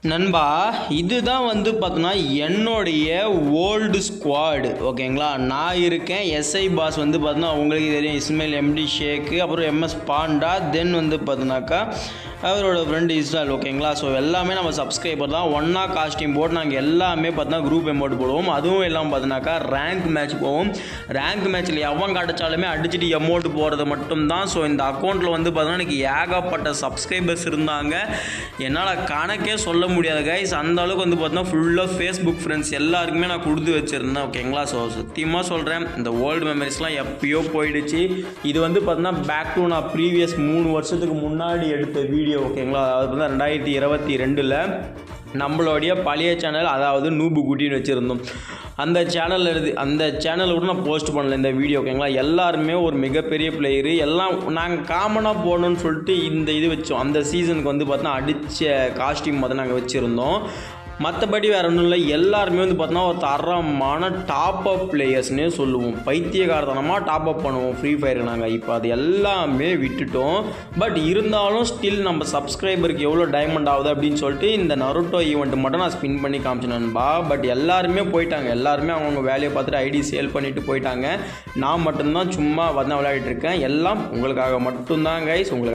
நண்பா இதுதான் வந்து பார்த்தோன்னா என்னுடைய ஓல்டு ஸ்குவாடு ஓகேங்களா. நான் இருக்கேன். எஸ்ஐ பாஸ் வந்து பார்த்தோன்னா உங்களுக்கு தெரியும், இஸ்மாயில் எம்டி ஷேக்கு, அப்புறம் எம்எஸ் பாண்டா, தென் வந்து பார்த்தோன்னாக்கா அவரோட ஃப்ரெண்டு இஸ்ரால் ஓகேங்களா. ஸோ எல்லாமே நம்ம சப்ஸ்கிரைபர் தான். ஒன்றா காஸ்டியூம் போட்டு நாங்கள் எல்லாமே பார்த்தோன்னா குரூப் எமௌண்ட் போடுவோம். அதுவும் எல்லாம் பார்த்தோன்னாக்கா ரேங்க் மேட்ச் போவோம். ரேங்க் மேட்ச்சில் எவன் கிடச்சாலுமே அடிச்சுட்டு எமௌண்ட் போகிறது மட்டும்தான். ஸோ இந்த அக்கௌண்ட்டில் வந்து பார்த்தோன்னா எனக்கு ஏகப்பட்ட சப்ஸ்கிரைபர்ஸ் இருந்தாங்க. என்னால் கணக்கே சொல்ல முடியாது கைஸ். அந்த அளவுக்கு வந்து பார்த்தோன்னா ஃபுல்லாக ஃபேஸ்புக் ஃப்ரெண்ட்ஸ் எல்லாருக்குமே நான் கொடுத்து வச்சுருந்தேன் ஓகேங்களா. ஸோ சத்தியமாக சொல்கிறேன், இந்த ஓல்டு மெமரிஸ்லாம் எப்பயோ போயிடுச்சு. இது வந்து பார்த்தோன்னா பேக் டு நான் ப்ரீவியஸ் 3 வருஷத்துக்கு முன்னாடி எடுத்த வீடியோ ஓகேங்களா. அதாவது பார்த்தா 2022 நம்மளுடைய பழைய சேனல், அதாவது நூபு குட்டின்னு வச்சுருந்தோம். அந்த சேனலில் கூட நான் போஸ்ட் பண்ணல இந்த வீடியோ ஓகேங்களா. எல்லாருமே ஒரு மிகப்பெரிய பிளேயரு, எல்லாம் நாங்கள் காமனாக போகணுன்னு சொல்லிட்டு இந்த இது வச்சோம். அந்த சீசனுக்கு வந்து பார்த்தோன்னா அடித்த காஸ்டியூம் வந்து நாங்கள் வச்சுருந்தோம். மற்றபடி வேறு ஒன்றும் இல்லை. எல்லாருமே வந்து பார்த்தோன்னா ஒரு தரமான டாப் அப் பிளேயர்ஸ்னே சொல்லுவோம். பைத்தியகாரத்தனமாக டாப் அப் பண்ணுவோம் ஃப்ரீ ஃபயருக்கு நாங்கள். இப்போ அது எல்லாமே விட்டுட்டோம். பட் இருந்தாலும் ஸ்டில் நம்ம சப்ஸ்கிரைபருக்கு எவ்வளோ டைமண்ட் ஆகுது அப்படின்னு சொல்லிட்டு இந்த நருட்டோ ஈவெண்ட் மட்டும் நான் ஸ்பின் பண்ணி காமிச்சினேன்பா. பட் எல்லாருமே போயிட்டாங்க. எல்லாருமே அவங்கவுங்க வேலையை பார்த்துட்டு ஐடி சேல் பண்ணிவிட்டு போயிட்டாங்க. நான் மட்டும்தான் சும்மா வந்து விளையாடிட்டு இருக்கேன். எல்லாம் உங்களுக்காக மட்டும்தான் கைஸ். உங்களுக்கு